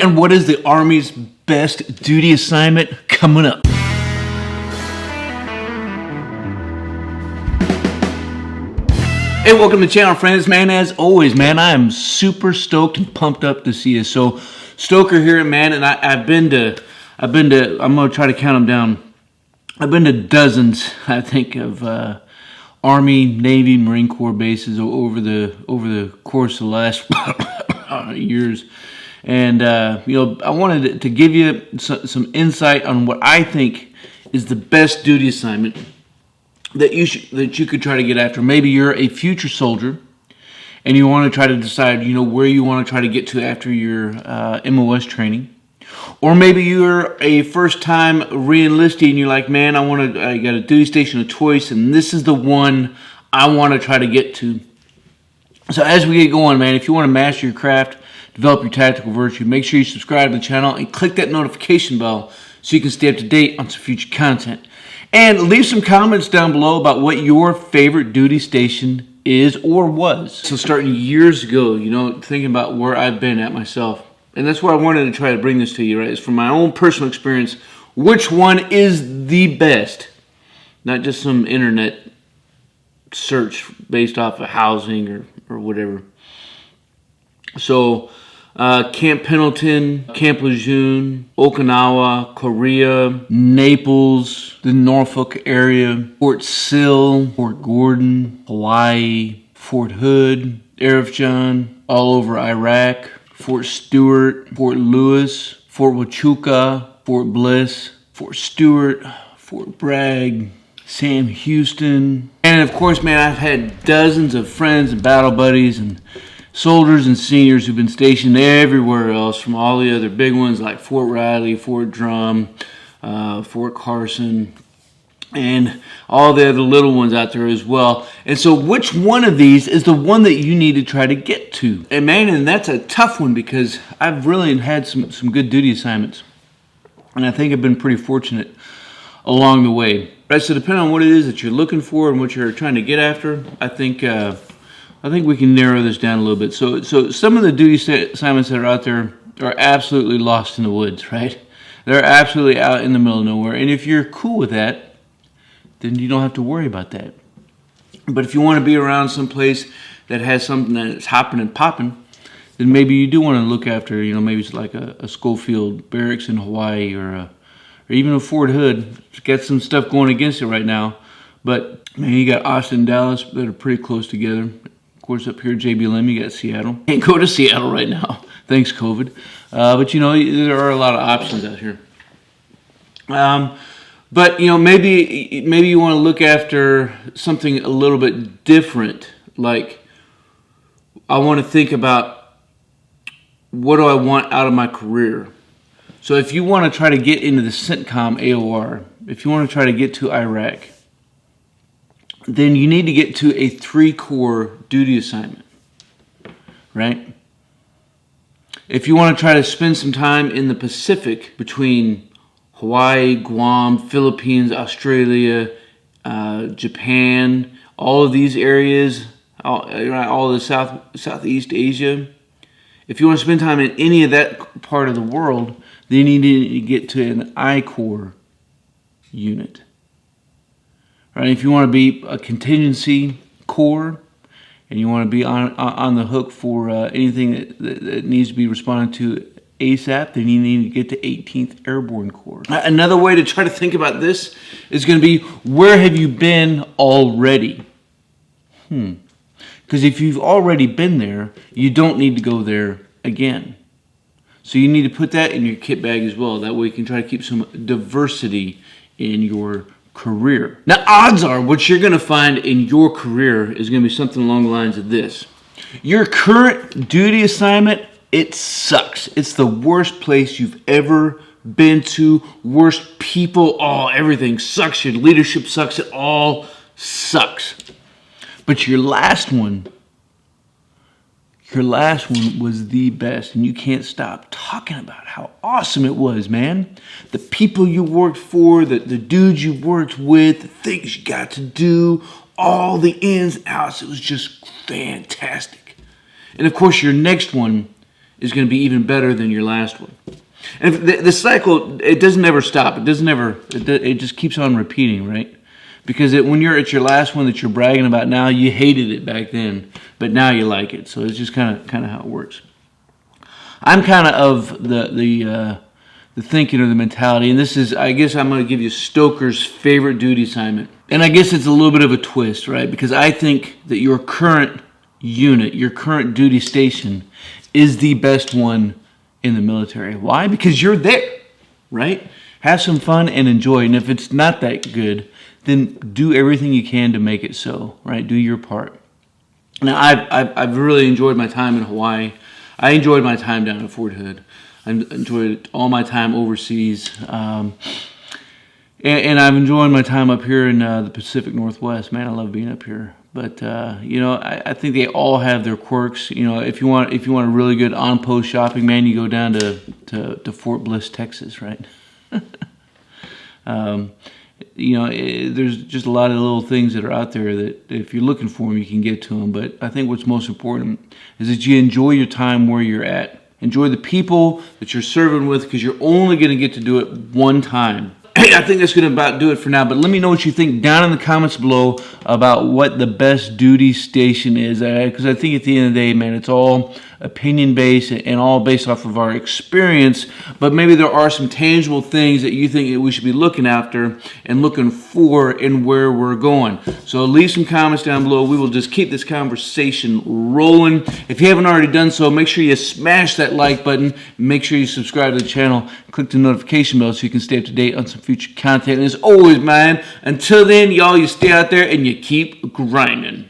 And what is the Army's best duty assignment? Coming up. Hey, welcome to the channel, friends. Man, as always, man, I am super stoked and pumped up to see you. So, Stoker here, man, and I'm gonna try to count them down. I've been to dozens, I think, of Army, Navy, Marine Corps bases over the course of the last years. And I wanted to give you some insight on what I think is the best duty assignment that you could try to get after. Maybe you're a future soldier and you want to try to decide, where you want to try to get to after your MOS training. Or maybe you're a first-time re-enlistee and you're like, man, I got a duty station of choice, and this is the one I want to try to get to. So as we get going, man, if you want to master your craft, develop your tactical virtue, make sure you subscribe to the channel and click that notification bell so you can stay up to date on some future content. And leave some comments down below about what your favorite duty station is or was. So starting years ago, thinking about where I've been at myself. And that's why I wanted to try to bring this to you, right? It's from my own personal experience. Which one is the best? Not just some internet search based off of housing or whatever. So, Camp Pendleton, Camp Lejeune, Okinawa, Korea, Naples, the Norfolk area, Fort Sill, Fort Gordon, Hawaii, Fort Hood, Arifjan, all over Iraq, Fort Stewart, Fort Lewis, Fort Huachuca, Fort Bliss, Fort Stewart, Fort Bragg, Sam Houston. And of course, man, I've had dozens of friends and battle buddies and soldiers and seniors who've been stationed everywhere else, from all the other big ones like Fort Riley, Fort Drum, Fort Carson, and all the other little ones out there as well. And so which one of these is the one that you need to try to get to? And man, and that's a tough one, because I've really had some good duty assignments. And I think I've been pretty fortunate along the way. Right, so depending on what it is that you're looking for and what you're trying to get after, I think we can narrow this down a little bit. So some of the duty assignments that are out there are absolutely lost in the woods, right? They're absolutely out in the middle of nowhere. And if you're cool with that, then you don't have to worry about that. But if you want to be around some place that has something that's hopping and popping, then maybe you do want to look after, maybe it's like a Schofield Barracks in Hawaii or even a Fort Hood. It's got some stuff going against it right now. But, man, you got Austin and Dallas that are pretty close together. Of course, up here, JBLM, you got Seattle. Can't go to Seattle right now, thanks COVID. But, there are a lot of options out here. But, maybe you want to look after something a little bit different. Like, I want to think about, what do I want out of my career? So if you want to try to get into the CENTCOM AOR, if you want to try to get to Iraq, then you need to get to a 3-corps duty assignment, right? If you want to try to spend some time in the Pacific between Hawaii, Guam, Philippines, Australia, Japan, all of these areas, all of the Southeast Asia, if you want to spend time in any of that part of the world, then you need to get to an I-Corps unit. Right? If you want to be a contingency corps and you want to be on the hook for anything that needs to be responded to ASAP, then you need to get to 18th Airborne Corps. Another way to try to think about this is going to be, where have you been already? Because if you've already been there, you don't need to go there again. So you need to put that in your kit bag as well. That way you can try to keep some diversity in your career. Now, odds are what you're going to find in your career is going to be something along the lines of this. Your current duty assignment, it sucks. It's the worst place you've ever been to. Worst people. Everything sucks. Your leadership sucks. It all sucks. But your last one was the best, and you can't stop talking about how awesome it was, man. The people you worked for, the dudes you worked with, the things you got to do, all the ins and outs. It was just fantastic. And of course, your next one is going to be even better than your last one. And the cycle, it doesn't ever stop. It just keeps on repeating, right? Because when you're at your last one that you're bragging about now, you hated it back then, but now you like it. So it's just kind of how it works. I'm kind of the thinking or the mentality, and this is, I guess I'm going to give you Stoker's favorite duty assignment. And I guess it's a little bit of a twist, right? Because I think that your current unit, your current duty station, is the best one in the military. Why? Because you're there, right? Have some fun and enjoy. And if it's not that good, then do everything you can to make it so, right? Do your part. Now, I've really enjoyed my time in Hawaii. I enjoyed my time down at Fort Hood. I enjoyed all my time overseas. And I've enjoyed my time up here in the Pacific Northwest. Man, I love being up here. But I think they all have their quirks. If you want a really good on-post shopping, man, you go down to Fort Bliss, Texas, right? There's just a lot of little things that are out there that if you're looking for them, you can get to them. But I think what's most important is that you enjoy your time where you're at. Enjoy the people that you're serving with, because you're only going to get to do it one time. I think that's going to about do it for now, but let me know what you think down in the comments below about what the best duty station is, because I think at the end of the day, man, it's all opinion-based and all based off of our experience, but maybe there are some tangible things that you think that we should be looking after and looking for in where we're going. So leave some comments down below. We will just keep this conversation rolling. If you haven't already done so, make sure you smash that like button. Make sure you subscribe to the channel. Click the notification bell so you can stay up to date on some future content. And as always, man, until then, y'all, you stay out there and you keep grinding.